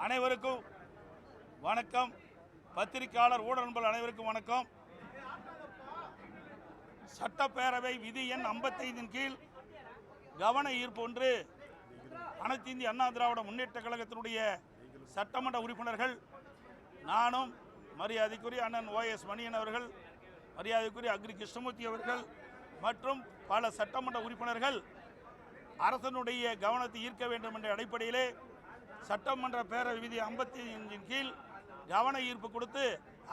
அனைவருக்கும் வணக்கம். பத்திரிகையாளர் ஊடக நண்பர்கள் அனைவருக்கும் வணக்கம். சட்டப்பேரவை விதி எண் 55 கீழ் கவன ஈர்ப்பு ஒன்று அனைத்து இந்திய அண்ணா திராவிட முன்னேற்ற கழகத்தினுடைய சட்டமன்ற உறுப்பினர்கள், நானும் மரியாதைக்குரிய அண்ணன் OS மணியன் அவர்கள், மரியாதைக்குரிய அக்ரி கிருஷ்ணமூர்த்தி அவர்கள் மற்றும் பல சட்டமன்ற உறுப்பினர்கள் அரசனுடைய கவனத்தை ஈர்க்க வேண்டும் என்ற அடிப்படையிலே சட்டமன்ற பேரவை விதி 55 கீழ் கவன ஈர்ப்பு கொடுத்து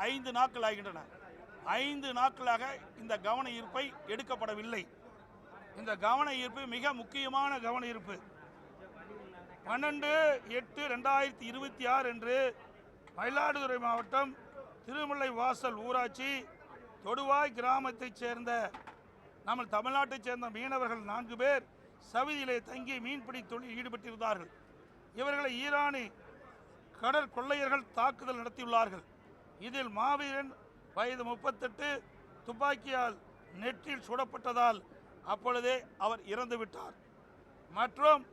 5 நாட்கள் ஆகின்றன. 5 நாட்களாக இந்த கவன ஈர்ப்பை எடுக்கப்படவில்லை. இந்த கவன ஈர்ப்பு மிக முக்கியமான கவன ஈர்ப்பு. 12/8/2026 அன்று மயிலாடுதுறை மாவட்டம் திருமுல்லை வாசல் ஊராட்சி தொடுவாய் கிராமத்தைச் சேர்ந்த நம்ம தமிழ்நாட்டைச் சேர்ந்த மீனவர்கள் 4 பேர் சவிதியிலே தங்கி மீன்பிடி தொழில் ஈடுபட்டிருந்தார்கள். இவர்களை ஈரானி கடற்கொள்ளையர்கள் தாக்குதல் நடத்தியுள்ளார்கள். இதில் மாவீரன் வயது 38 துப்பாக்கியால் நெற்றில் சுடப்பட்டதால் அப்பொழுதே அவர் இறந்துவிட்டார். மற்றும்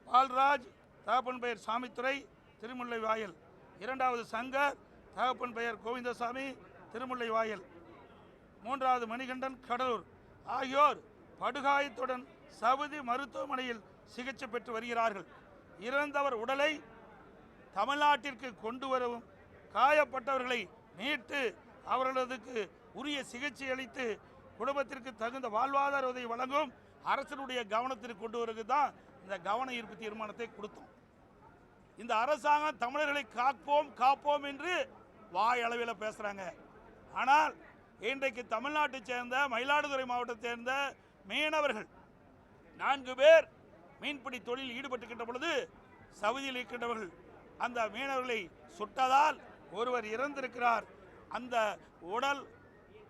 பால்ராஜ், தகப்பன் பெயர் சாமித்துறை, திருமுல்லை வாயல். 2வது சங்கர், தகப்பன் பெயர் கோவிந்தசாமி, திருமுல்லை வாயல். 3வது மணிகண்டன், கடலூர் ஆகியோர் படுகாயத்துடன் சவுதி மருத்துவமனையில் சிகிச்சை பெற்று வருகிறார்கள். இறந்தவர் உடலை தமிழ்நாட்டிற்கு கொண்டு வரவும் காயப்பட்டவர்களை மீட்டு அவர்களுக்கு உரிய சிகிச்சை அளித்து குடும்பத்திற்கு தகுந்த வாழ்வாதார உதவி வழங்கும் அரசனுடைய கவனத்திற்கு கொண்டு வருவது தான் இந்த கவன ஈர்ப்பு தீர்மானத்தை கொடுத்தோம். இந்த அரசாங்கம் தமிழர்களை காப்போம் என்று வாய் அளவில் பேசுகிறாங்க. ஆனால் இன்றைக்கு தமிழ்நாட்டை சேர்ந்த மயிலாடுதுறை மாவட்டத்தை சேர்ந்த மீனவர்கள் 4 பேர் மீன்பிடி தொழில் ஈடுபட்டுக்கின்ற பொழுது சவுதியில் இருக்கின்றவர்கள் அந்த மீனவர்களை சுட்டதால் ஒருவர் இறந்திருக்கிறார். அந்த உடல்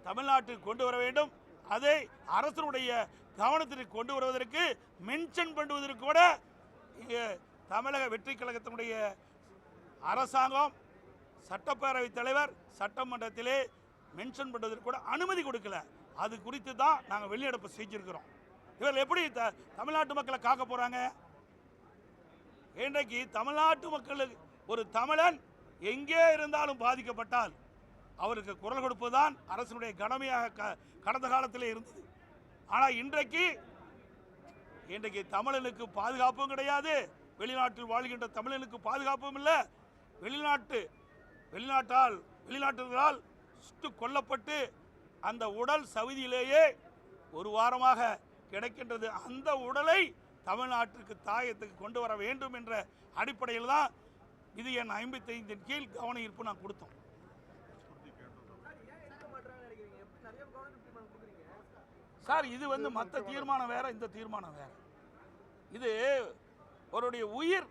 தமிழ்நாட்டுக்கு கொண்டு வர வேண்டும். அதை அரசனுடைய கவனத்திற்கு கொண்டு வருவதற்கு மென்ஷன் பண்ணுவதற்கு கூட இங்கே தமிழக வெற்றி கழகத்தினுடைய அரசாங்கம், சட்டப்பேரவைத் தலைவர் சட்டமன்றத்திலே மென்ஷன் பண்ணுவதற்கு கூட அனுமதி கொடுக்கல. அது குறித்து தான் நாங்கள் வெளிநடப்பு செஞ்சிருக்கிறோம். இவர்கள் எப்படி தமிழ்நாட்டு மக்களை காக்க போறாங்க? இன்றைக்கு தமிழ்நாட்டு மக்களுக்கு ஒரு தமிழன் எங்கே இருந்தாலும் பாதிக்கப்பட்டால் அவருக்கு குரல் கொடுப்பதுதான் அரசுடைய கடமையாக கடந்த காலத்தில் இருந்தது. ஆனால் இன்றைக்கு தமிழனுக்கு பாதுகாப்பும் கிடையாது. வெளிநாட்டில் வாழ்கின்ற தமிழனுக்கு பாதுகாப்பும் இல்லை. வெளிநாட்டவர்களால் சுட்டு கொல்லப்பட்டு அந்த உடல் சவுதியிலேயே ஒரு வாரமாக கிடைக்கின்றது. அந்த உடலை தமிழ்நாட்டிற்கு தாயத்துக்கு கொண்டு வர வேண்டும் என்ற அடிப்படையில் தான் விதி எண் 55 கீழ் கவன ஈர்ப்பு நான் கொடுத்தோம். சார், இது மற்ற தீர்மானம் வேற, இந்த தீர்மானம் வேற. இது அவருடைய உயிர்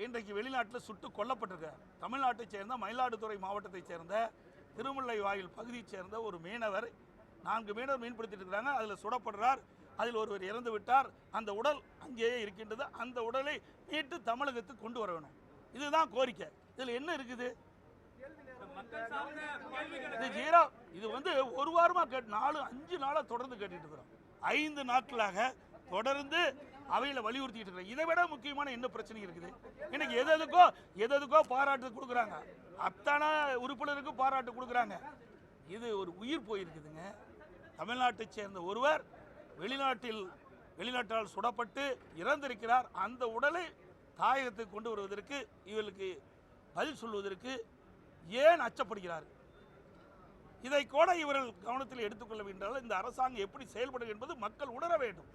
இன்றைக்கு வெளிநாட்டில் சுட்டு கொல்லப்பட்டிருக்கார். தமிழ்நாட்டை சேர்ந்த மயிலாடுதுறை மாவட்டத்தை சேர்ந்த திருமுல்லை வாயில் பகுதியை சேர்ந்த ஒரு மீனவர், 4 மீனவர் மீன்பிடித்திட்டு இருக்கிறாங்க. அதில் சுடப்படுறார். அதில் ஒருவர் இறந்து விட்டார். அந்த உடல் அங்கேயே இருக்கின்றது. அந்த உடலை மீட்டு தமிழகத்துக்கு கொண்டு வர வேணும். இதுதான் கோரிக்கை. இதில் என்ன இருக்குது? இது ஒரு வாரமாக 4-5 நாளாக தொடர்ந்து கேட்டுட்டு இருக்கிறோம். 5 நாட்களாக தொடர்ந்து அவையில் வலியுறுத்திட்டு இருக்கிறோம். இதை விட முக்கியமான என்ன பிரச்சனை இருக்குது? இன்னைக்கு எதுக்கோ பாராட்டு கொடுக்குறாங்க. அத்தனை உறுப்பினருக்கும் பாராட்டு கொடுக்குறாங்க. இது ஒரு உயிர் போயிருக்குதுங்க. தமிழ்நாட்டை சேர்ந்த ஒருவர் வெளிநாட்டால் சுடப்பட்டு இறந்திருக்கிறார். அந்த உடலை தாயகத்துக்கு கொண்டு வருவதற்கு இவர்களுக்கு பதில் சொல்வதற்கு ஏன் அச்சப்படுகிறார்? இதை கூட இவர்கள் கவனத்தில் எடுத்துக்கொள்ள வேண்டும். இந்த அரசாங்கம் எப்படி செயல்படும் என்பது மக்கள் உணர வேண்டும்.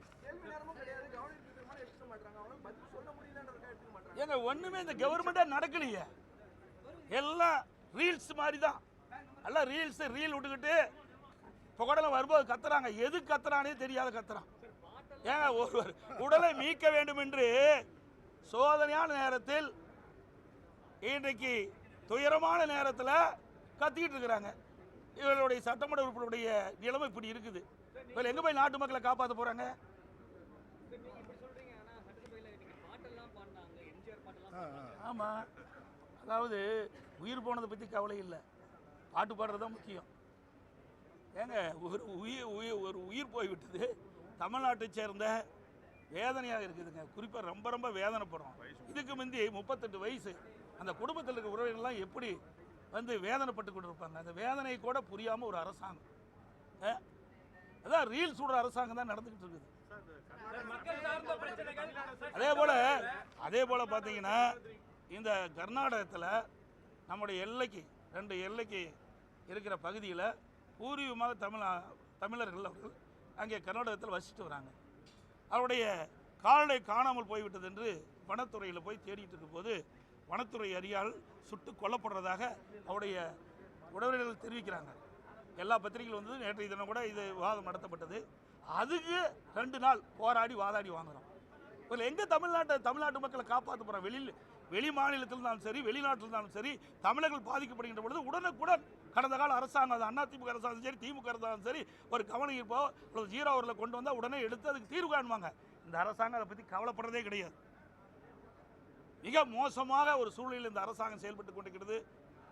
ஏங்க, ஒண்ணுமே இந்த கவர்மெண்டா நடக்கலையே. எல்லாம் ரீல்ஸ் மாதிரி தான். எல்லாம் ரீல் விட்டுக்கிட்டு புகடல வரும்போது கத்துறாங்க. எது கத்துறானே தெரியாத கத்துறான். ஏங்க, ஒருவர் உடலை மீட்க வேண்டும் என்று சோதனையான நேரத்தில், இன்றைக்கு துயரமான நேரத்தில் கத்திக்கிட்டு இருக்கிறாங்க. இவர்களுடைய சட்டமன்ற உறுப்பினருடைய நிலைமை இப்படி இருக்குது. இவர்கள் எங்க போய் நாட்டு மக்களை காப்பாற்ற போறாங்க? ஆமா, அதாவது உயிர் போனதை பற்றி கவலை இல்லை, பாட்டு பாடுறது தான் முக்கியம். ஏங்க, ஒரு உயிர் போய்விட்டது. தமிழ்நாட்டை சேர்ந்த வேதனையாக இருக்குதுங்க. குறிப்பாக ரொம்ப வேதனைப்படுறோம். இதுக்கு முந்தி 38 வயசு அந்த குடும்பத்தில் இருக்கிற உறவினர்கள்லாம் எப்படி வந்து வேதனைப்பட்டு கொண்டு இருப்பாங்க. அந்த வேதனை கூட புரியாமல் ஒரு அரசாங்கம், அதான் ரீல் சுடுற அரசாங்கம் தான் நடந்துக்கிட்டு இருக்குது. அதே போல் பார்த்தீங்கன்னா இந்த கர்நாடகத்தில் நம்முடைய எல்லைக்கு 2 எல்லைக்கு இருக்கிற பகுதியில் பூர்வீகமாக தமிழர்கள் அவர்கள் அங்கே கர்நாடகத்தில் வசிச்சுட்டு வராங்க. அவருடைய கால்நடை காணாமல் போய்விட்டது என்று வனத்துறையில் போய் தேடிட்டு இருக்கும்போது வனத்துறை அதிகாரிகள் சுட்டு கொல்லப்படுறதாக அவருடைய உறவினர்கள் தெரிவிக்கிறாங்க. எல்லா பத்திரிகைகள் வந்து நேற்றைய தினம் கூட இது விவாதம் நடத்தப்பட்டது. அதுக்கு 2 நாள் போராடி வாதாடி வாங்குகிறோம். இதில் எங்கே தமிழ்நாட்டு மக்களை காப்பாற்ற போகிறோம்? வெளி மாநிலத்தில் இருந்தாலும் சரி, வெளிநாட்டில் இருந்தாலும் சரி, தமிழர்கள் பாதிக்கப்படுகின்ற பொழுது உடனுக்குடன் கடந்த கால அரசாங்கம், அது அதிமுக அரசாங்கம் சரி, திமுக அரசாங்கம் சரி, ஒரு கவனம் ஈர்ப்போ அல்லது 0 ஹவரில் கொண்டு வந்தால் உடனே எடுத்து அதுக்கு தீர்வு காணுவாங்க. இந்த அரசாங்கம் அதை பற்றி கவலைப்படுறதே கிடையாது. மிக மோசமாக ஒரு சூழ்நிலையில் இந்த அரசாங்கம் செயல்பட்டு கொண்டிருக்கிறது.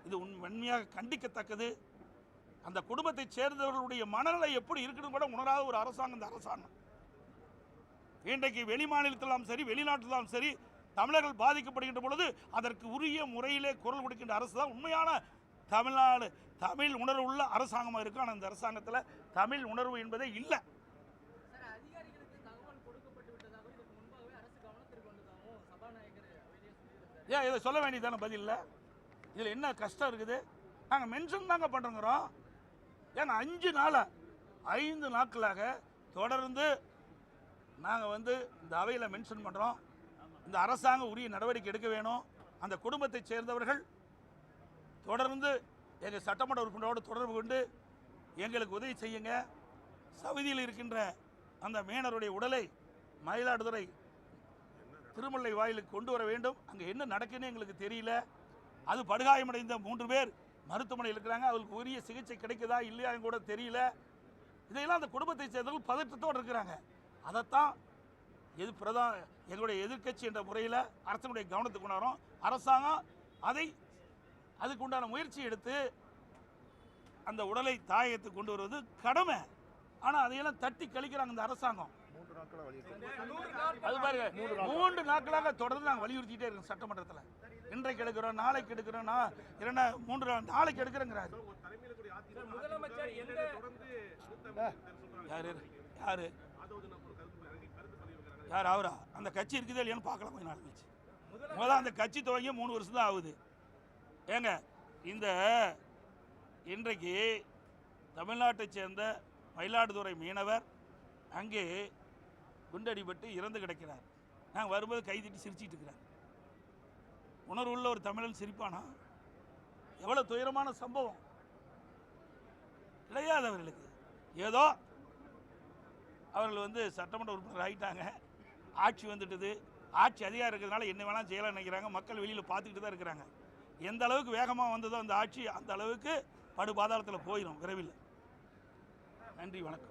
இது உண்மையாக கண்டிக்கத்தக்கது. அந்த குடும்பத்தை சேர்ந்தவர்களுடைய மனநிலை எப்படி இருக்குன்னு கூட உணராத ஒரு அரசாங்கம் இந்த அரசாங்கம். இன்றைக்கு வெளி மாநிலத்திலும் சரி, வெளிநாட்டிலும் சரி, தமிழர்கள் பாதிக்கப்படுகின்ற பொழுது அதற்கு உரிய முறையிலே குரல் கொடுக்கின்ற அரசு தான் உண்மையான தமிழ்நாடு தமிழ் உணர்வு உள்ள அரசாங்கமாக இருக்கும். ஆனால் இந்த அரசாங்கத்தில் தமிழ் உணர்வு என்பதே இல்லை. ஏன் இதை சொல்ல வேண்டியதான பதில் இல்லை? இதில் என்ன கஷ்டம் இருக்குது? நாங்கள் மென்ஷன் தாங்க பண்ணுறோங்கிறோம். ஏங்க 5 நாட்களாக தொடர்ந்து நாங்கள் வந்து இந்த அவையில் மென்ஷன் பண்ணுறோம். இந்த அரசாங்கம் உரிய நடவடிக்கை எடுக்க வேணும். அந்த குடும்பத்தை சேர்ந்தவர்கள் தொடர்ந்து எங்கள் சட்டமன்ற உறுப்பினரோடு தொடர்பு கொண்டு எங்களுக்கு உதவி செய்யுங்க. சவுதியில் இருக்கின்ற அந்த மீனவருடைய உடலை மயிலாடுதுறை திருமலை வாயிலுக்கு கொண்டு வர வேண்டும். அங்கே என்ன நடக்குன்னு எங்களுக்கு தெரியல. அது படுகாயமடைந்த 3 பேர் மருத்துவமனையில் இருக்கிறாங்க. அவங்களுக்கு உரிய சிகிச்சை கிடைக்குதா இல்லையான்னு கூட தெரியல. இதையெல்லாம் அந்த குடும்பத்தை சேர்ந்தவர்கள் பதற்றத்தோடு இருக்கிறாங்க. அதைத்தான் எங்களுடைய எதிர்க்கட்சி என்ற முறையில் அரசனுடைய கவனத்துக்கு கொண்டாடுறோம். அரசாங்கம் அதுக்கு உண்டான முயற்சி எடுத்து அந்த உடலை தாயகத்துக்கு கொண்டு வருவது கடமை. ஆனால் அதையெல்லாம் தட்டி கழிக்கிறாங்க இந்த அரசாங்கம். அது பாருங்க, 3 நாட்களாக தொடர்ந்து நாங்கள் வலியுறுத்திட்டே இருக்கோம் சட்டமன்றத்தில். இன்றைக்கு எடுக்கிறோம், நாளைக்கு எடுக்கிறோம், 3 நாளைக்கு எடுக்கிறோங்கிறாரு. யார் அவரா? அந்த கட்சி இருக்குதா இல்லையான்னு பார்க்கலாம். கொஞ்சம் நாள் கழிச்சு. முதல்ல அந்த கட்சி துவங்கி 3 வருஷம் தான் ஆகுது. ஏங்க இன்றைக்கு தமிழ்நாட்டை சேர்ந்த மயிலாடுதுறை மீனவர் அங்கே குண்டடிபட்டு இறந்து கிடக்கிறார். நாங்கள் வரும்போது கைதிட்டு சிரிச்சிட்டு இருக்கிறார். உணர்வு உள்ள ஒரு தமிழன் சிரிப்பானா? எவ்வளோ துயரமான சம்பவம் கிடையாது அவர்களுக்கு. ஏதோ அவர்கள் வந்து சட்டமன்ற உறுப்பினர் ஆகிட்டாங்க, ஆட்சி வந்துட்டுது, ஆட்சி அதிகாரம் இருக்கிறதுனால என்ன வேணாலும் செய்யலாம்னு நினைக்கிறாங்க. மக்கள் வெளியில் பார்த்துக்கிட்டு தான் இருக்கிறாங்க. எந்த அளவுக்கு வேகமாக வந்ததோ அந்த ஆட்சி, அந்த அளவுக்கு படுபாதாளத்தில் போயிடும் விரைவில். நன்றி, வணக்கம்.